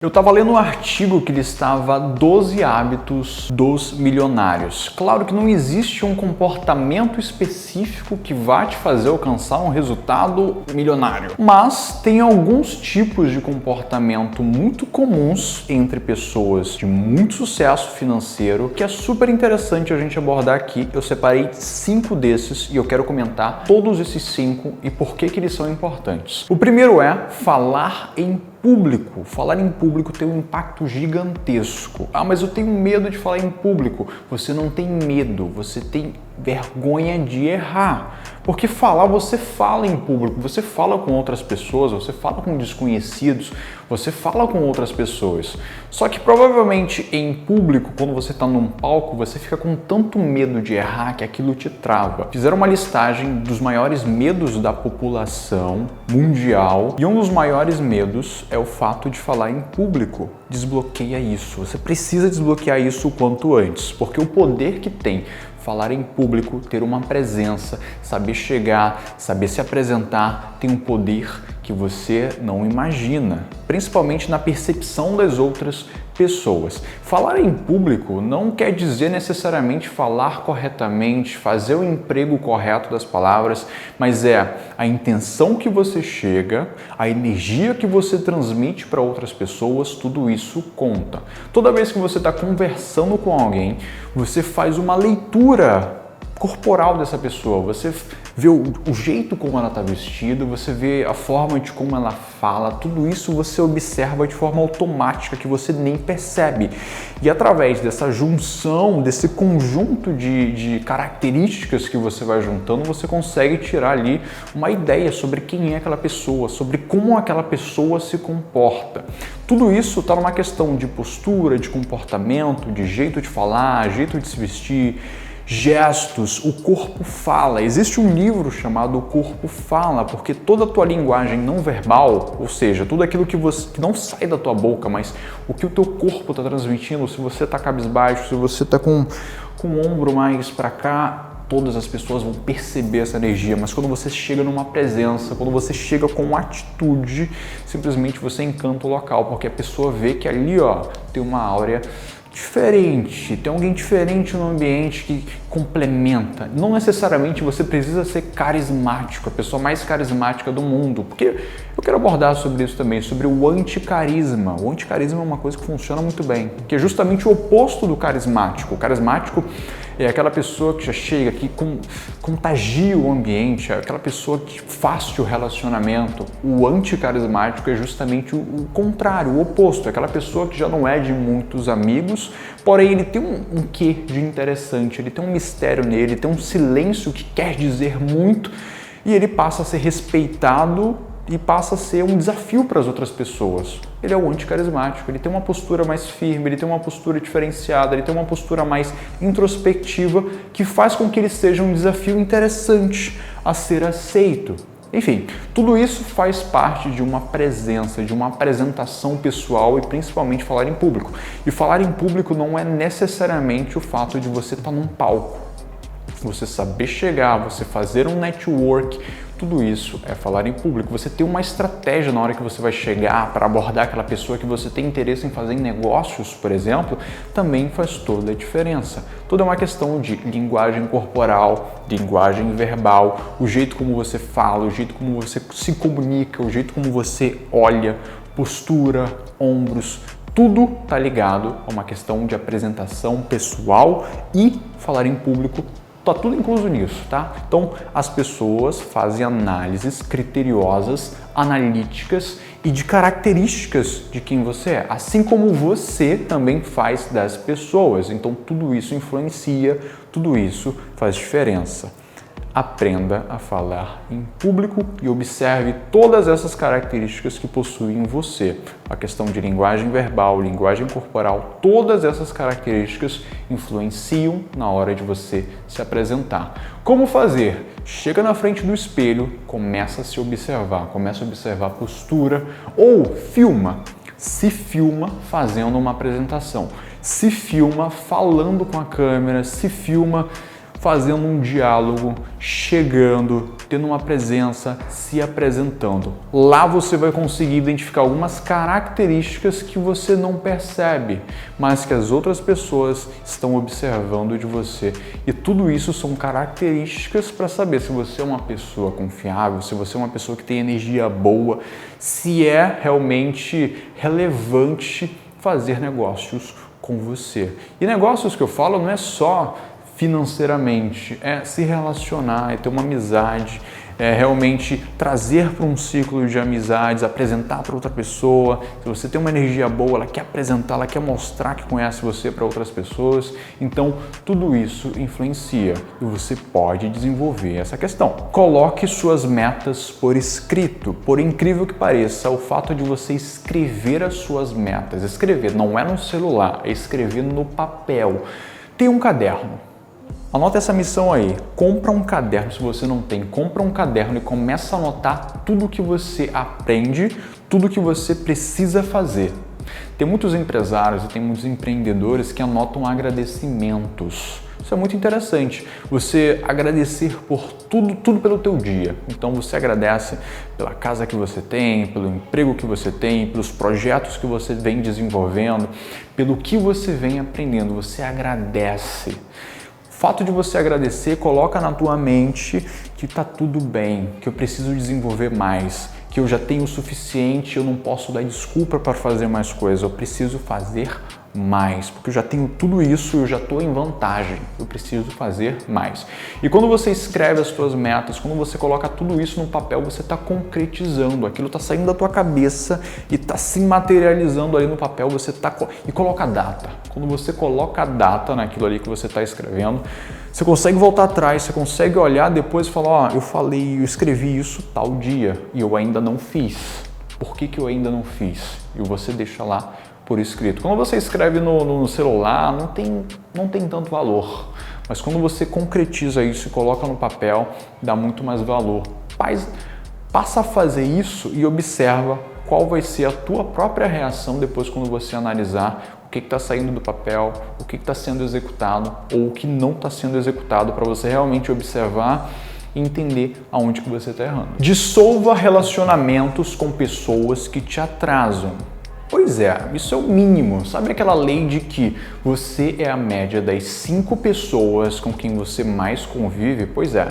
Eu estava lendo um artigo que listava 12 hábitos dos milionários. Claro que não existe um comportamento específico que vá te fazer alcançar um resultado milionário, mas tem alguns tipos de comportamento muito comuns entre pessoas de muito sucesso financeiro que é super interessante a gente abordar aqui. Eu separei 5 desses e eu quero comentar todos esses 5 e por que eles são importantes. O primeiro é falar em público. Falar em público tem um impacto gigantesco. Ah, mas eu tenho medo de falar em público. Você não tem medo, você tem vergonha de errar. Porque falar, você fala em público, você fala com outras pessoas, você fala com desconhecidos, você fala com outras pessoas. Só que provavelmente em público, quando você está num palco, você fica com tanto medo de errar que aquilo te trava. Fizeram uma listagem dos maiores medos da população mundial e um dos maiores medos é o fato de falar em público. Desbloqueia isso. Você precisa desbloquear isso o quanto antes, porque o poder que tem falar em público, ter uma presença, saber chegar, saber se apresentar, tem um poder que você não imagina, principalmente na percepção das outras pessoas. Falar em público não quer dizer necessariamente falar corretamente, fazer o emprego correto das palavras, mas é a intenção que você chega, a energia que você transmite para outras pessoas, tudo isso conta. Toda vez que você está conversando com alguém, você faz uma leitura corporal dessa pessoa, você vê o jeito como ela está vestida, você vê a forma de como ela fala, tudo isso você observa de forma automática que você nem percebe. E através dessa junção, desse conjunto de características que você vai juntando, você consegue tirar ali uma ideia sobre quem é aquela pessoa, sobre como aquela pessoa se comporta. Tudo isso está numa questão de postura, de comportamento, de jeito de falar, jeito de se vestir, gestos, o corpo fala. Existe um livro chamado O Corpo Fala, porque toda a tua linguagem não verbal, ou seja, tudo aquilo que não sai da tua boca, mas o que o teu corpo está transmitindo, se você está cabisbaixo, se você está com o ombro mais para cá, todas as pessoas vão perceber essa energia, mas quando você chega numa presença, quando você chega com uma atitude, simplesmente você encanta o local, porque a pessoa vê que ali, tem uma áurea diferente, tem alguém diferente no ambiente que complementa. Não necessariamente você precisa ser carismático, a pessoa mais carismática do mundo, porque eu quero abordar sobre isso também, sobre o anticarisma. O anticarisma é uma coisa que funciona muito bem, que é justamente o oposto do carismático. O carismático é aquela pessoa que já chega, que contagia o ambiente, é aquela pessoa que faz o relacionamento. O anticarismático é justamente o contrário, o oposto, é aquela pessoa que já não é de muitos amigos, porém ele tem um quê de interessante, ele tem um mistério nele, tem um silêncio que quer dizer muito e ele passa a ser respeitado e passa a ser um desafio para as outras pessoas. Ele é o anticarismático, ele tem uma postura mais firme, ele tem uma postura diferenciada, ele tem uma postura mais introspectiva que faz com que ele seja um desafio interessante a ser aceito. Enfim, tudo isso faz parte de uma presença, de uma apresentação pessoal e principalmente falar em público. E falar em público não é necessariamente o fato de você estar num palco. Você saber chegar, você fazer um network, tudo isso é falar em público. Você ter uma estratégia na hora que você vai chegar para abordar aquela pessoa que você tem interesse em fazer negócios, por exemplo, também faz toda a diferença. Tudo é uma questão de linguagem corporal, linguagem verbal, o jeito como você fala, o jeito como você se comunica, o jeito como você olha, postura, ombros, tudo está ligado a uma questão de apresentação pessoal e falar em público. Tá tudo incluso nisso, tá? Então, as pessoas fazem análises criteriosas, analíticas e de características de quem você é, assim como você também faz das pessoas. Então, tudo isso influencia, tudo isso faz diferença. Aprenda a falar em público e observe todas essas características que possuem em você. A questão de linguagem verbal, linguagem corporal, todas essas características influenciam na hora de você se apresentar. Como fazer? Chega na frente do espelho, começa a se observar, começa a observar a postura ou filma. Se filma fazendo uma apresentação, se filma falando com a câmera, se filma fazendo um diálogo, chegando, tendo uma presença, se apresentando. Lá você vai conseguir identificar algumas características que você não percebe, mas que as outras pessoas estão observando de você. E tudo isso são características para saber se você é uma pessoa confiável, se você é uma pessoa que tem energia boa, se é realmente relevante fazer negócios com você. E negócios que eu falo não é só financeiramente, é se relacionar, é ter uma amizade, é realmente trazer para um ciclo de amizades, apresentar para outra pessoa. Se você tem uma energia boa, ela quer apresentar, ela quer mostrar que conhece você para outras pessoas. Então, tudo isso influencia e você pode desenvolver essa questão. Coloque suas metas por escrito. Por incrível que pareça, o fato de você escrever as suas metas, escrever não é no celular, é escrever no papel. Tem um caderno. Anota essa missão aí, compra um caderno, se você não tem, compra um caderno e começa a anotar tudo que você aprende, tudo que você precisa fazer. Tem muitos empresários e tem muitos empreendedores que anotam agradecimentos. Isso é muito interessante, você agradecer por tudo pelo teu dia. Então você agradece pela casa que você tem, pelo emprego que você tem, pelos projetos que você vem desenvolvendo, pelo que você vem aprendendo, você agradece. O fato de você agradecer coloca na tua mente que tá tudo bem, que eu preciso desenvolver mais, que eu já tenho o suficiente, eu não posso dar desculpa para fazer mais coisas, eu preciso fazer mais, porque eu já tenho tudo isso, eu já estou em vantagem, eu preciso fazer mais. E quando você escreve as suas metas, quando você coloca tudo isso no papel, você está concretizando, aquilo está saindo da tua cabeça e está se materializando ali no papel, e coloca a data. Quando você coloca a data naquilo ali que você está escrevendo, você consegue voltar atrás, você consegue olhar depois e falar, eu escrevi isso tal dia e eu ainda não fiz. Por que eu ainda não fiz? E você deixa lá por escrito. Quando você escreve no celular, não tem tanto valor. Mas quando você concretiza isso e coloca no papel, dá muito mais valor. Passa a fazer isso e observa qual vai ser a tua própria reação depois quando você analisar o que está saindo do papel, o que está sendo executado ou o que não está sendo executado, para você realmente observar e entender aonde que você está errando. Dissolva relacionamentos com pessoas que te atrasam. Pois é, isso é o mínimo. Sabe aquela lei de que você é a média das 5 pessoas com quem você mais convive? Pois é,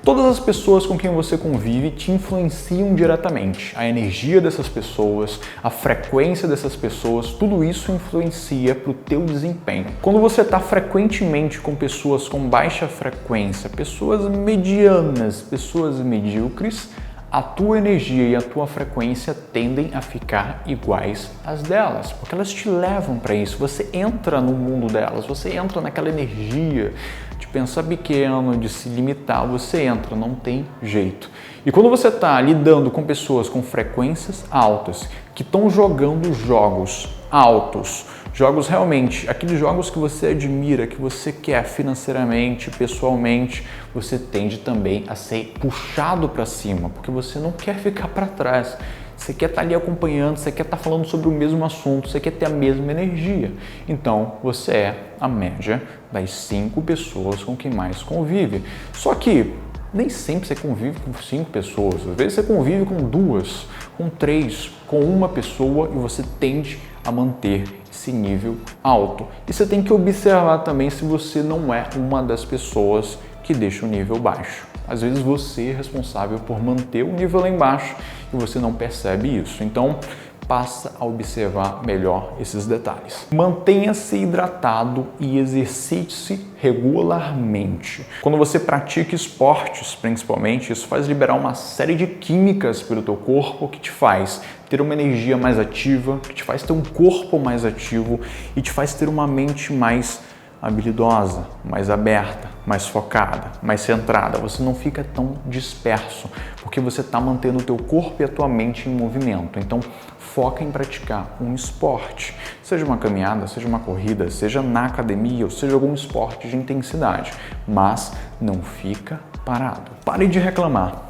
todas as pessoas com quem você convive te influenciam diretamente. A energia dessas pessoas, a frequência dessas pessoas, tudo isso influencia para o teu desempenho. Quando você está frequentemente com pessoas com baixa frequência, pessoas medianas, pessoas medíocres, a tua energia e a tua frequência tendem a ficar iguais às delas, porque elas te levam para isso. Você entra no mundo delas, você entra naquela energia de pensar pequeno, de se limitar, você entra, não tem jeito. E quando você está lidando com pessoas com frequências altas, que estão jogando jogos altos, jogos realmente, aqueles jogos que você admira, que você quer financeiramente, pessoalmente, você tende também a ser puxado para cima, porque você não quer ficar para trás. Você quer estar ali acompanhando, você quer estar falando sobre o mesmo assunto, você quer ter a mesma energia. Então, você é a média das 5 pessoas com quem mais convive. Só que nem sempre você convive com 5 pessoas, às vezes você convive com 2, com 3, com uma pessoa e você tende a manter esse nível alto. E você tem que observar também se você não é uma das pessoas que deixa o nível baixo. Às vezes você é responsável por manter o nível lá embaixo e você não percebe isso. Então, passa a observar melhor esses detalhes. Mantenha-se hidratado e exercite-se regularmente. Quando você pratica esportes, principalmente, isso faz liberar uma série de químicas pelo teu corpo que te faz ter uma energia mais ativa, que te faz ter um corpo mais ativo e te faz ter uma mente mais habilidosa, mais aberta, mais focada, mais centrada. Você não fica tão disperso, porque você está mantendo o teu corpo e a tua mente em movimento. Então, foca em praticar um esporte, seja uma caminhada, seja uma corrida, seja na academia ou seja algum esporte de intensidade, mas não fica parado. Pare de reclamar.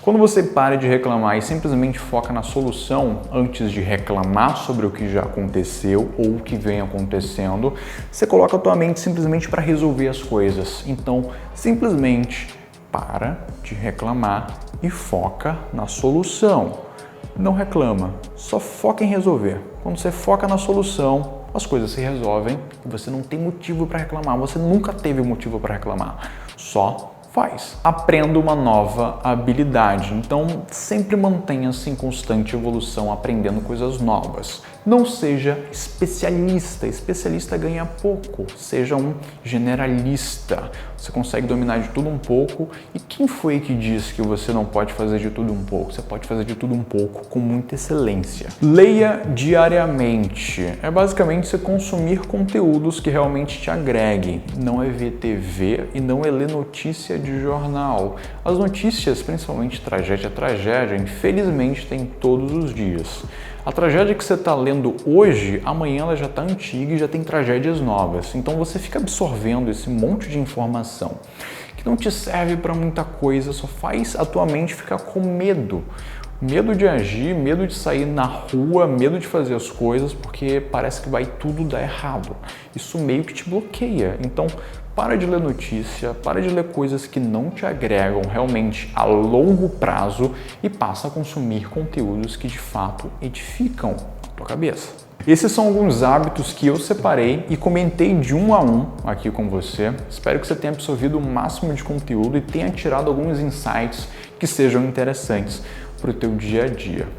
Quando você para de reclamar e simplesmente foca na solução antes de reclamar sobre o que já aconteceu ou o que vem acontecendo, você coloca a tua mente simplesmente para resolver as coisas. Então, simplesmente para de reclamar e foca na solução. Não reclama, só foca em resolver. Quando você foca na solução, as coisas se resolvem e você não tem motivo para reclamar. Você nunca teve motivo para reclamar. Só faz. Aprenda uma nova habilidade. Então, sempre mantenha-se em constante evolução, aprendendo coisas novas. Não seja especialista. Especialista ganha pouco. Seja um generalista. Você consegue dominar de tudo um pouco. E quem foi que disse que você não pode fazer de tudo um pouco? Você pode fazer de tudo um pouco com muita excelência. Leia diariamente. É basicamente você consumir conteúdos que realmente te agreguem. Não é ver TV e não é ler notícia de jornal. As notícias, principalmente tragédia, infelizmente tem todos os dias. A tragédia que você está lendo hoje, amanhã ela já está antiga e já tem tragédias novas. Então você fica absorvendo esse monte de informação que não te serve para muita coisa, só faz a tua mente ficar com medo. Medo de agir, medo de sair na rua, medo de fazer as coisas, porque parece que vai tudo dar errado. Isso meio que te bloqueia. Então, para de ler notícia, para de ler coisas que não te agregam realmente a longo prazo e passa a consumir conteúdos que de fato edificam a tua cabeça. Esses são alguns hábitos que eu separei e comentei de um a um aqui com você. Espero que você tenha absorvido o máximo de conteúdo e tenha tirado alguns insights que sejam interessantes para o teu dia a dia.